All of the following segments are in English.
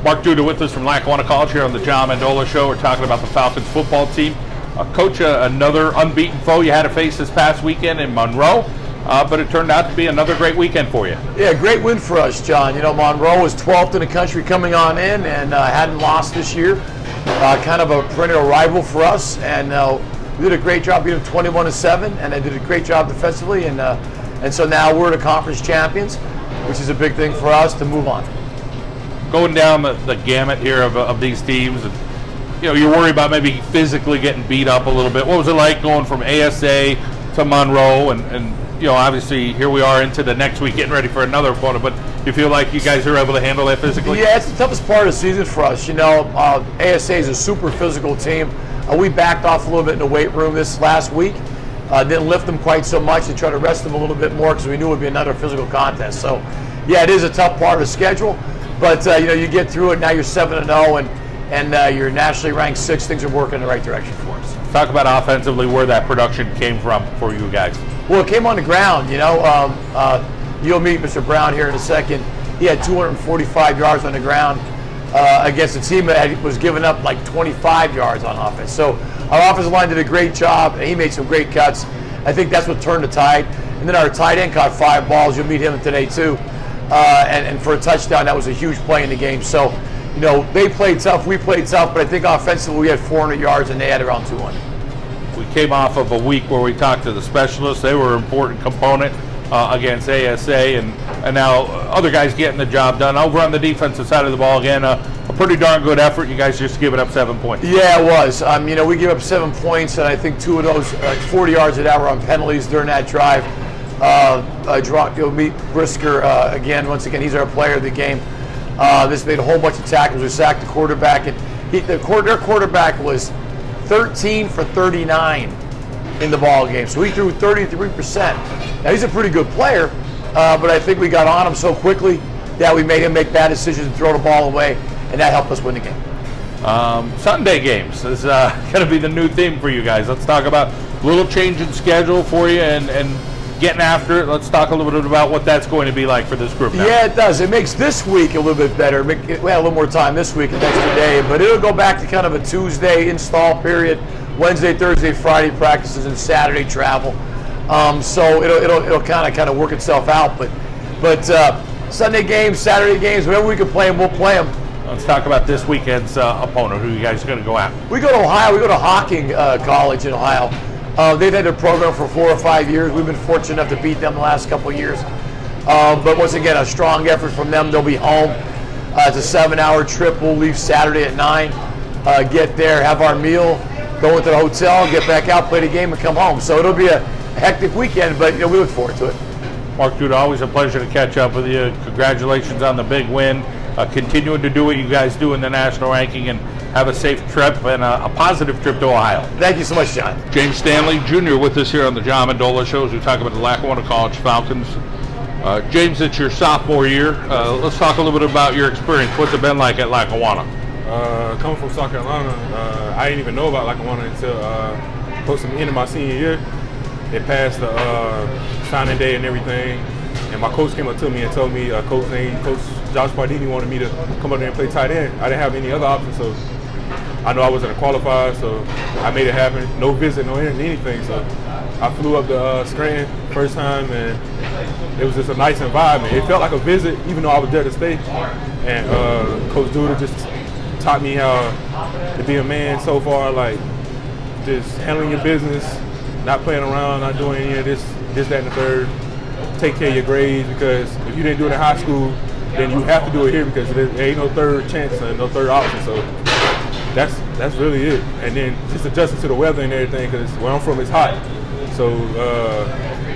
Mark Duda with us from Lackawanna College here on the Mendola Show. We're talking about the Falcons football team. Coach, another unbeaten foe you had to face this past weekend in Monroe, but it turned out to be another great weekend for you. Yeah, great win for us, John. You know, Monroe was 12th in the country coming on in and hadn't lost this year. Kind of a perennial rival for us, and we did a great job beating them 21-7, and they did a great job defensively, and so now we're the conference champions, which is a big thing for us to move on. Going down the gamut here of these teams, and you know, you're worried about maybe physically getting beat up a little bit. What was it like going from ASA to Monroe, and you know, obviously here we are into the next week getting ready for another opponent, but you feel like you guys are able to handle that physically? Yeah, it's the toughest part of the season for us. You know, ASA is a super physical team. We backed off a little bit in the weight room this last week. Didn't lift them quite so much and try to rest them a little bit more because we knew it would be another physical contest. So, yeah, it is a tough part of the schedule. But, you know, you get through it. Now you're 7-0 and you're nationally ranked 6th. Things are working in the right direction for us. Talk about offensively where that production came from for you guys. Well, it came on the ground, you know. You'll meet Mr. Brown here in a second. He had 245 yards on the ground against a team that was giving up like 25 yards on offense. So our offensive line did a great job, and he made some great cuts. I think that's what turned the tide. And then our tight end caught 5 balls. You'll meet him today too. And for a touchdown, that was a huge play in the game. So, you know, they played tough, we played tough, but I think offensively we had 400 yards and they had around 200. We came off of a week where we talked to the specialists. They were an important component against ASA, and now other guys getting the job done. Over on the defensive side of the ball, again, a pretty darn good effort. You guys just giving up 7 points. Yeah, it was. You know, we gave up 7 points, and I think 2 of those, 40 yards an hour on penalties during that drive. You'll meet Brisker again. Once again, he's our player of the game. This made a whole bunch of tackles. We sacked the quarterback, and their quarterback was 13 for 39 in the ball game. So he threw 33%. Now he's a pretty good player, but I think we got on him so quickly that we made him make bad decisions and throw the ball away, and that helped us win the game. Sunday games is going to be the new theme for you guys. Let's talk about a little change in schedule for you and getting after it. Let's talk a little bit about what that's going to be like for this group now. Yeah, it does. It makes this week a little bit better. We had a little more time this week, an extra day, but it'll go back to kind of a Tuesday install period, Wednesday, Thursday, Friday practices, and Saturday travel. So it'll kind of work itself out. But Sunday games, Saturday games, whenever we can play them, we'll play them. Let's talk about this weekend's opponent. Who you guys are going to go at? We go to Ohio. We go to Hocking College in Ohio. They've had their program for 4 or 5 years. We've been fortunate enough to beat them the last couple of years. But once again, a strong effort from them. They'll be home. It's a 7-hour trip. We'll leave Saturday at 9, get there, have our meal, go into the hotel, get back out, play the game, and come home. So it'll be a hectic weekend, but you know, we look forward to it. Mark Duda, always a pleasure to catch up with you. Congratulations on the big win. Continuing to do what you guys do in the national ranking, and have a safe trip and a positive trip to Ohio. Thank you so much, John. James Stanley Jr. with us here on the Mendola Show as we talk about the Lackawanna College Falcons. James, it's your sophomore year. Let's talk a little bit about your experience. What's it been like at Lackawanna? Coming from South Carolina, I didn't even know about Lackawanna until close to the end of my senior year. They passed the signing day and everything, and my coach came up to me and told me, Coach Josh Pardini wanted me to come up there and play tight end. I didn't have any other options, so I know I wasn't qualified, so I made it happen. No visit, no anything. So I flew up to Scranton first time, and it was just a nice environment. It felt like a visit, even though I was there to stay. And Coach Duda just taught me how to be a man so far, like just handling your business, not playing around, not doing any of this, that, and the third. Take care of your grades, because if you didn't do it in high school, then you have to do it here, because there ain't no third chance and no third option. So that's really it. And then just adjusting to the weather and everything, because where I'm from it's hot. So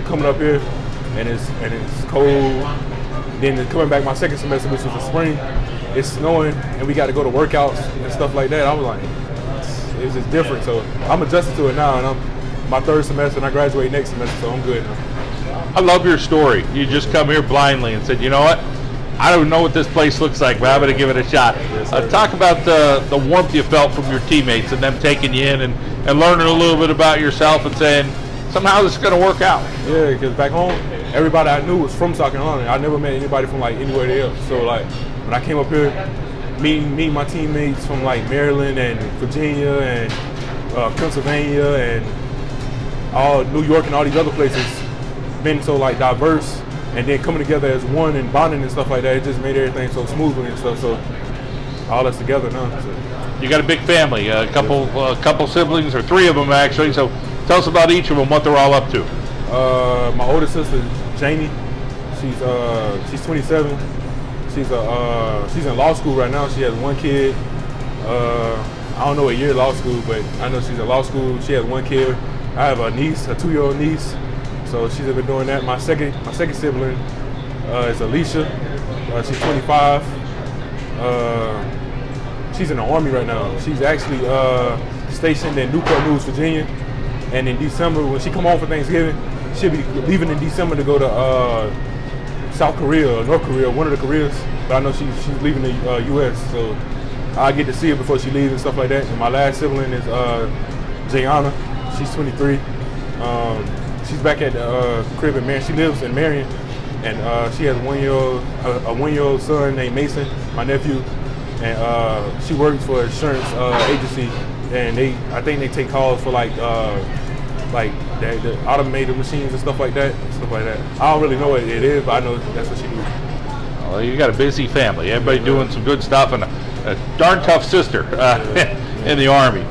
coming up here and it's cold. Then coming back my second semester, which was the spring, it's snowing and we got to go to workouts and stuff like that. I was like, it's just different. So I'm adjusted to it now, and I'm my third semester and I graduate next semester, so I'm good now. I love your story. You just come here blindly and said, you know what? I don't know what this place looks like, but I'm going to give it a shot. Yes, talk about the warmth you felt from your teammates and them taking you in and learning a little bit about yourself and saying, somehow this is going to work out. Yeah, because back home, everybody I knew was from South Carolina. I never met anybody from like anywhere else. So like when I came up here, meeting my teammates from like Maryland and Virginia and Pennsylvania and all New York and all these other places, been so like diverse, and then coming together as one and bonding and stuff like that, it just made everything so smoothly and stuff. So all that's together now. So. You got a big family, a couple siblings, or 3 of them actually. So tell us about each of them, what they're all up to. My older sister, Jamie, she's 27. She's in law school right now. She has 1 kid. I don't know what year law school, but I know she's in law school. She has 1 kid. I have a niece, a 2-year-old niece. So she's been doing that. My second sibling is Alicia. She's 25. She's in the Army right now. She's actually stationed in Newport News, Virginia. And in December, when she come home for Thanksgiving, she'll be leaving in December to go to South Korea or North Korea, one of the Koreas. But I know she's leaving the U.S., so I get to see her before she leaves and stuff like that. And my last sibling is Jayana. She's 23. She's back at the crib in Marion. She lives in Marion, and she has a 1-year-old son named Mason, my nephew. And she works for an insurance agency, and I think they take calls for like the automated machines and stuff like that. I don't really know what it is, but I know that's what she do. Well, you got a busy family. Everybody doing some good stuff, and a darn tough sister in the Army.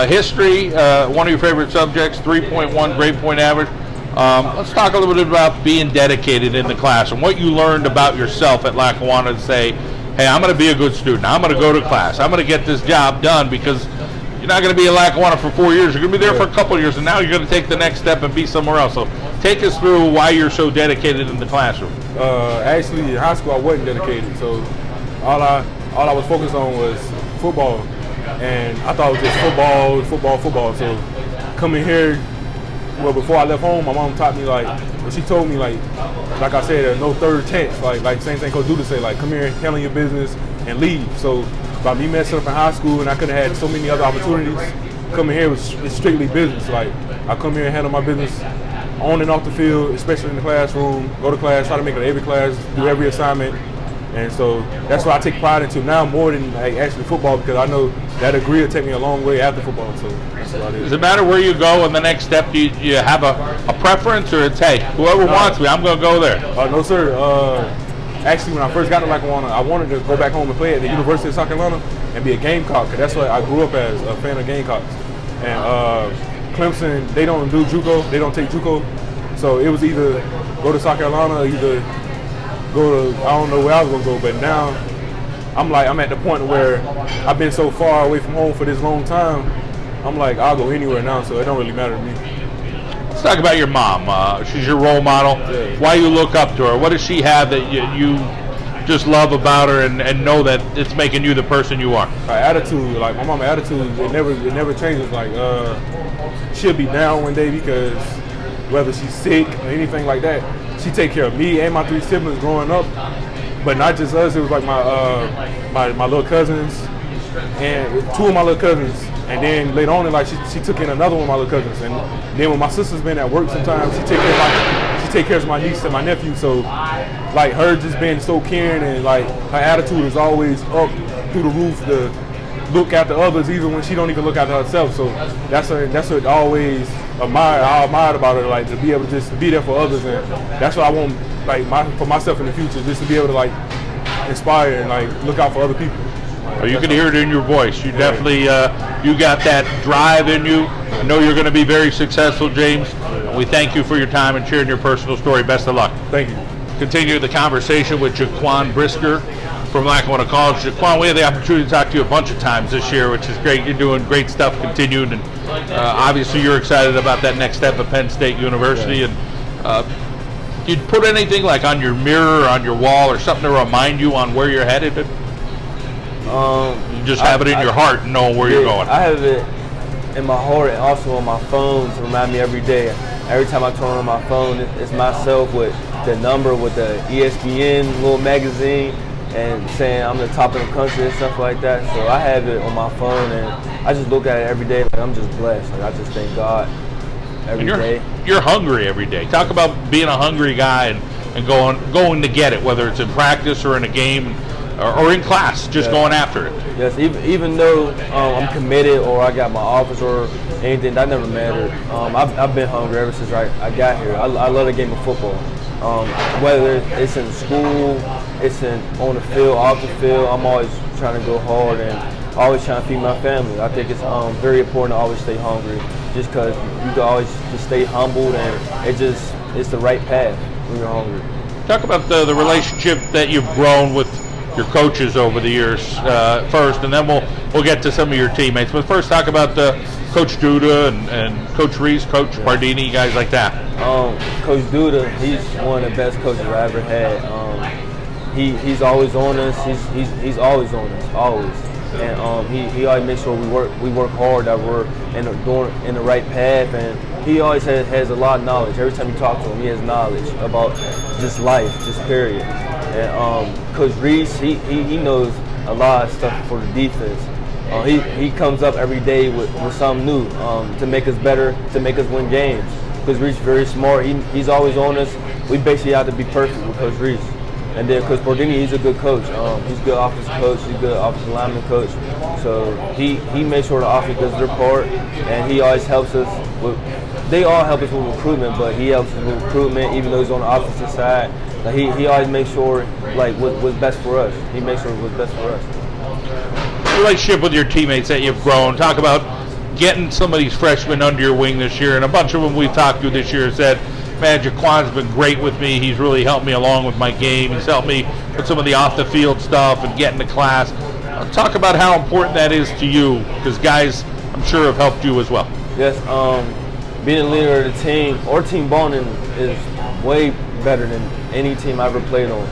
History, one of your favorite subjects, 3.1 grade point average. Let's talk a little bit about being dedicated in the classroom. What you learned about yourself at Lackawanna to say, hey, I'm going to be a good student. I'm going to go to class. I'm going to get this job done, because you're not going to be at Lackawanna for 4 years. You're going to be there for a couple of years, and now you're going to take the next step and be somewhere else. So take us through why you're so dedicated in the classroom. Actually, in high school, I wasn't dedicated. So all I was focused on was football. And I thought it was just football. So coming here, well, before I left home, my mom taught me, like, when she told me, like I said, there's no third chance. Like same thing Coach Duda said, like, come here, handle your business, and leave. So by me messing up in high school, and I could have had so many other opportunities, coming here was strictly business. Like, I come here and handle my business on and off the field, especially in the classroom, go to class, try to make it every class, do every assignment. And so that's what I take pride into now, more than like actually football, because I know that degree will take me a long way after football. So that's what it is. Does it matter where you go in the next step? Do you have a preference, or it's, hey, whoever wants me, I'm going to go there? No, sir. Actually, when I first got to Lackawanna, I wanted to go back home and play at the University of South Carolina and be a Gamecock, because that's what I grew up as, a fan of Gamecocks. And Clemson, they don't do JUCO, they don't take JUCO. So it was either go to South Carolina or either go to, I don't know where I was going to go, but now I'm at the point where I've been so far away from home for this long time, I'm like, I'll go anywhere now, so it don't really matter to me. Let's talk about your mom. She's your role model. Yeah. Why you look up to her? What does she have that you just love about her and know that it's making you the person you are? Her attitude, like my mom's attitude, it never changes. Like she'll be down one day because whether she's sick or anything like that, she take care of me and my 3 siblings growing up. But not just us, it was like my little cousins and 2 of my little cousins. And then later on in life, she took in another one of my little cousins. And then when my sister's been at work sometimes, she take care of my niece and my nephew. So like her just being so caring, and like her attitude is always up through the roof to look after others, even when she don't even look after herself. So that's what I always admired about her, like to be able to just be there for others. And that's what I want, like for myself in the future, just to be able to like inspire and like look out for other people. Well, you can hear it in your voice. You definitely, you got that drive in you. I know you're going to be very successful, James. We thank you for your time and sharing your personal story. Best of luck. Thank you. Continue the conversation with Jaquan Brisker from Lackawanna College. Jaquan, we had the opportunity to talk to you a bunch of times this year, which is great. You're doing great stuff continued, and obviously you're excited about that next step at Penn State University. And you'd put anything like on your mirror or on your wall or something to remind you on where you're headed? You just have it in your heart and know where you're going. I have it in my heart and also on my phone to remind me every day. Every time I turn on my phone, it's myself with the number, with the ESPN little magazine, and saying I'm the top of the country and stuff like that. So I have it on my phone, and I just look at it every day like I'm just blessed. Like I just thank God every day. You're hungry every day. Talk about being a hungry guy and going to get it, whether it's in practice or in a game. or in class, just going after it. Yes, even though I'm committed or I got my office or anything, that never mattered. I've been hungry ever since I got here. I love the game of football. Whether it's in school, it's on the field, off the field, I'm always trying to go hard and always trying to feed my family. I think it's very important to always stay hungry, just because you can always just stay humbled, and it's the right path when you're hungry. Talk about the relationship that you've grown with your coaches over the years first, and then we'll get to some of your teammates. But first, talk about Coach Duda and Coach Reese, Coach Bardini, guys like that. Coach Duda, he's one of the best coaches I ever had. He's always on us. He's always on us, always. And he always makes sure we work hard, that we're going in the right path. And he always has a lot of knowledge. Every time you talk to him, he has knowledge about just life, just period. And Coach Reese, he knows a lot of stuff for the defense. He comes up every day with something new to make us better, to make us win games. Coach Reese is very smart. He's always on us. We basically have to be perfect with Coach Reese. And then Coach Bardini, he's a good coach. He's a good offensive coach. He's a good offensive lineman coach. So he makes sure the offense does their part, and he always helps us with. They all help us with recruitment, but he helps us with recruitment, even though he's on the offensive side. Like he always makes sure what's best for us. He makes sure what's best for us. Relationship with your teammates that you've grown. Talk about getting some of these freshmen under your wing this year, and a bunch of them we've talked to this year said, man, Jaquan's been great with me. He's really helped me along with my game. He's helped me with some of the off-the-field stuff and getting to class. Talk about how important that is to you, because guys, I'm sure, have helped you as well. Yes, being a leader of the team, our team bonding is way better than any team I ever played on.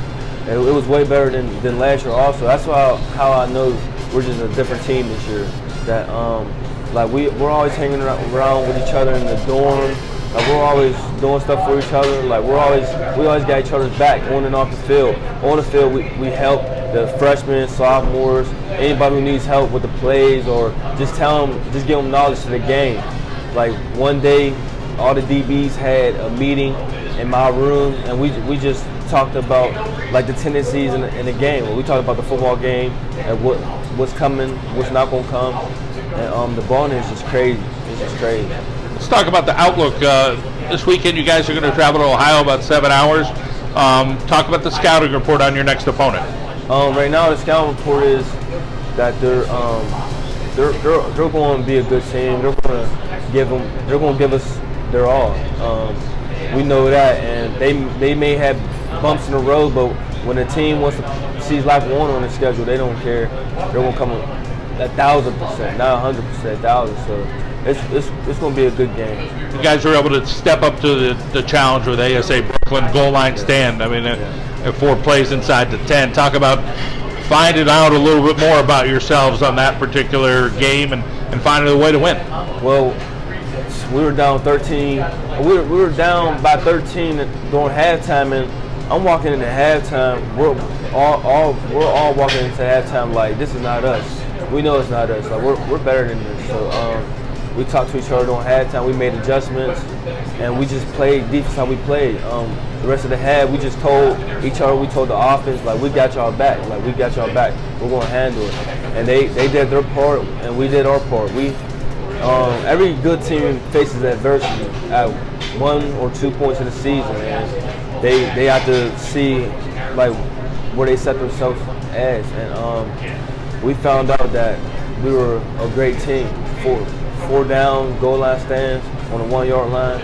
It was way better than last year also. That's how I know we're just a different team this year. That we're always hanging around with each other in the dorm. We're always doing stuff for each other. we always got each other's back on and off the field. On the field, we help the freshmen, sophomores, anybody who needs help with the plays, or just give them knowledge to the game. Like one day, all the DBs had a meeting in my room, and we just talked about like the tendencies in the game. We talked about the football game and what's coming, what's not going to come, and the bonding is just crazy. It's just crazy. Let's talk about the outlook. This weekend, you guys are going to travel to Ohio about 7 hours. Talk about the scouting report on your next opponent. Right now, the scouting report is that they're going to be a good team. They're going to give us their all. We know that, and they may have bumps in the road, but when a team wants to see Lackawanna on the schedule, they don't care. They're going to come 1,000%, not 100%, 1,000%. So it's going to be a good game. You guys are able to step up to the challenge with ASA Brooklyn goal line stand. I mean, 4 plays inside the 10. Talk about finding out a little bit more about yourselves on that particular game and finding a way to win. Well, we were down 13. We were down by 13 during halftime, and I'm walking into halftime. We're all walking into halftime like this is not us. We know it's not us. Like we're better than this. So we talked to each other during halftime. We made adjustments, and we just played defense how we played. The rest of the half, we just told each other. We told the offense like we got y'all back. Like we got y'all back. We're gonna handle it. And they did their part, and we did our part. Every good team faces adversity at 1 or 2 points in the season, and they have to see like where they set themselves as. And we found out that we were a great team. 4 down, goal line stands on the 1 yard line.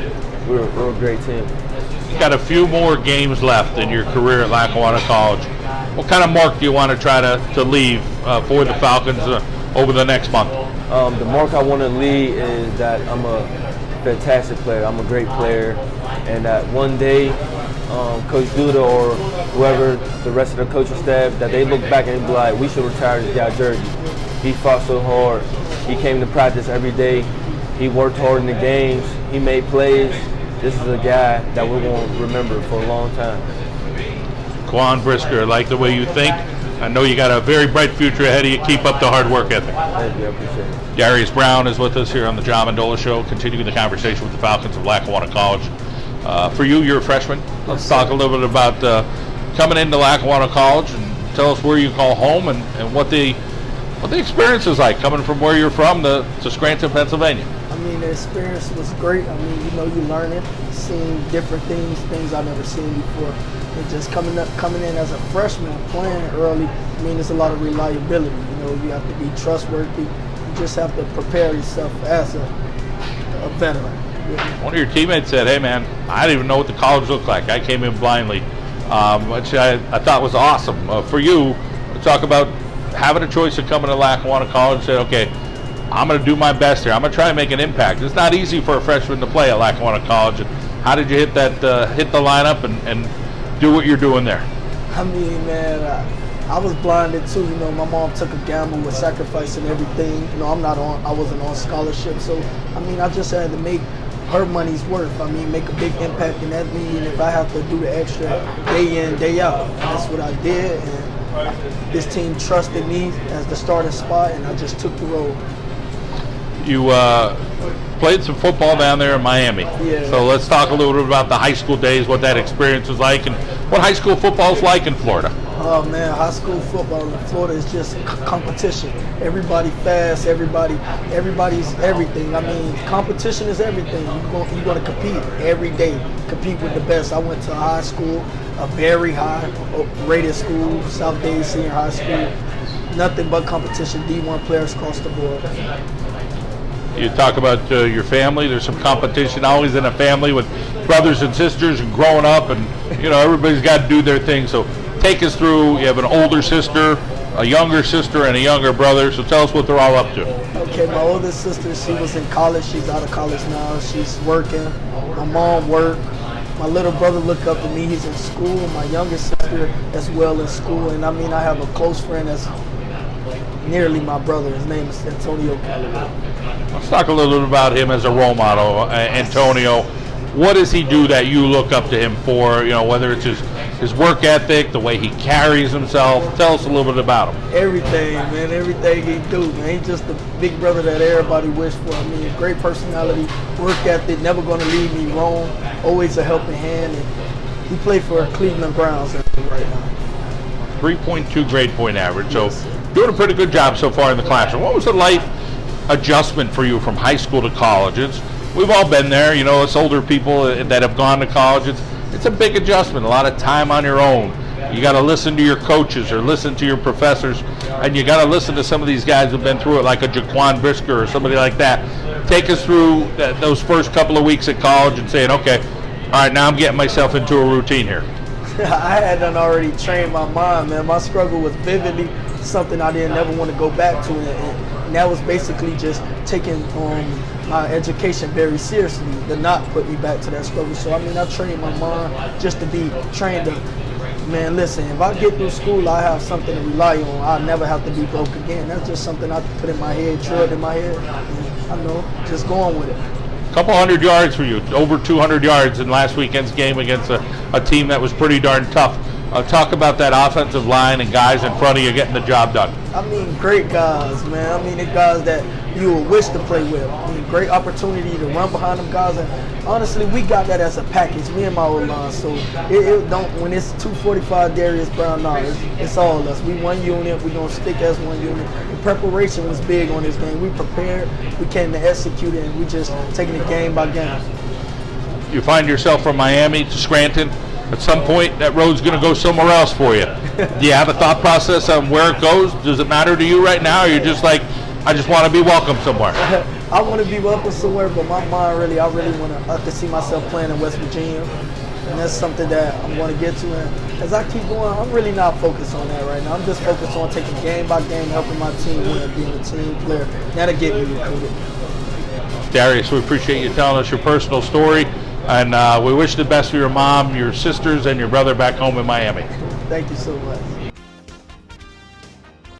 We're a great team. You've got a few more games left in your career at Lackawanna College. What kind of mark do you want to try to leave for the Falcons over the next month? The mark I want to leave is that I'm a fantastic player. I'm a great player, and that one day Coach Duda or whoever, the rest of the coaching staff, that they look back and be like, we should retire this guy jersey. He fought so hard. He came to practice every day. He worked hard in the games. He made plays. This is a guy that we're going to remember for a long time. Quan Brisker, I like the way you think. I know you got a very bright future ahead of you. Keep up the hard work ethic. Thank you. I appreciate it. Darius Brown is with us here on the Mendola Show, continuing the conversation with the Falcons of Lackawanna College. For you, you're a freshman. Let's talk a little bit about coming into Lackawanna College and tell us where you call home and what the experience is like coming from where you're from to Scranton, Pennsylvania. I mean, the experience was great. I mean, you learn it, seeing different things I've never seen before. And just coming in as a freshman, playing early, I mean, there's a lot of reliability. You have to be trustworthy. You just have to prepare yourself as a veteran. One of your teammates said, "Hey, man, I didn't even know what the college looked like. I came in blindly," which I thought was awesome. For you, talk about having a choice of coming to Lackawanna College and say, "Okay, I'm going to do my best here. I'm going to try and make an impact." It's not easy for a freshman to play at Lackawanna College. And how did you hit the lineup and do what you're doing there? I mean, man, I was blinded too. My mom took a gamble with sacrificing everything. I wasn't on scholarship, so I mean, I just had to make her money's worth. I mean, make a big impact in that league, and if I have to do the extra day in, day out, that's what I did. And this team trusted me as the starting spot, and I just took the role. You played some football down there in Miami. Yeah. So let's talk a little bit about the high school days, what that experience was like, and what high school football is like in Florida. Oh man, high school football in Florida is just competition. Everybody fast, everybody's everything. I mean, competition is everything. You're going to compete every day, compete with the best. I went to a high school, a very high rated school, South Dade Senior High School. Nothing but competition, D1 players across the board. You talk about your family. There's some competition always in a family with brothers and sisters and growing up, and everybody's got to do their thing. So take us through. You have an older sister, a younger sister, and a younger brother. So tell us what they're all up to. Okay, my oldest sister, she was in college. She's out of college now. She's working. My mom worked. My little brother looked up to me. He's in school. My youngest sister as well in school. And I mean, I have a close friend that's nearly my brother. His name is Antonio Callaway. Let's talk a little bit about him as a role model, Antonio. What does he do that you look up to him for? Whether it's his work ethic, the way he carries himself. Tell us a little bit about him. Everything, man. Everything he do, man. He's just the big brother that everybody wish for. I mean, great personality, work ethic, never going to leave me wrong. Always a helping hand. And he played for Cleveland Browns right now. 3.2 grade point average. So doing a pretty good job so far in the classroom. What was the life adjustment for you from high school to college? We've all been there, it's older people that have gone to college. It's a big adjustment, a lot of time on your own. You got to listen to your coaches or listen to your professors, and you got to listen to some of these guys who've been through it, like a Jaquan Brisker or somebody like that. Take us through those first couple of weeks at college and saying, okay, all right, now I'm getting myself into a routine here. I had done already trained my mind, man. My struggle was vividly something I didn't never want to go back to, and that was basically just taking my education very seriously, to not put me back to that struggle. So I mean, I trained my mind just to be trained to, man, listen, if I get through school, I have something to rely on. I'll never have to be broke again. That's just something I put in my head, drilled in my head, and I know, just going with it. Couple hundred yards for you, over 200 yards in last weekend's game against a team that was pretty darn tough. Talk about that offensive line and guys in front of you getting the job done. I mean, great guys, man. I mean, the guys that you would wish to play with. I mean, great opportunity to run behind them guys. And honestly, we got that as a package, me and my old line. So it don't, when it's 245 Darius Brown, no, it's all us. We one unit. We gonna stick as one unit. The preparation was big on this game. We prepared. We came to execute it, and we just taking it game by game. You find yourself from Miami to Scranton. At some point, that road's going to go somewhere else for you. Do you have a thought process on where it goes? Does it matter to you right now, or you're just like, I just want to be welcome somewhere? I want to be welcome somewhere, but my mind I really want to see myself playing in West Virginia, and that's something that I'm going to get to. And as I keep going, I'm really not focused on that right now. I'm just focused on taking game by game, helping my team win, being a team player. That'll get me recruited. Darius, we appreciate you telling us your personal story. And we wish the best for your mom, your sisters, and your brother back home in Miami. Thank you so much.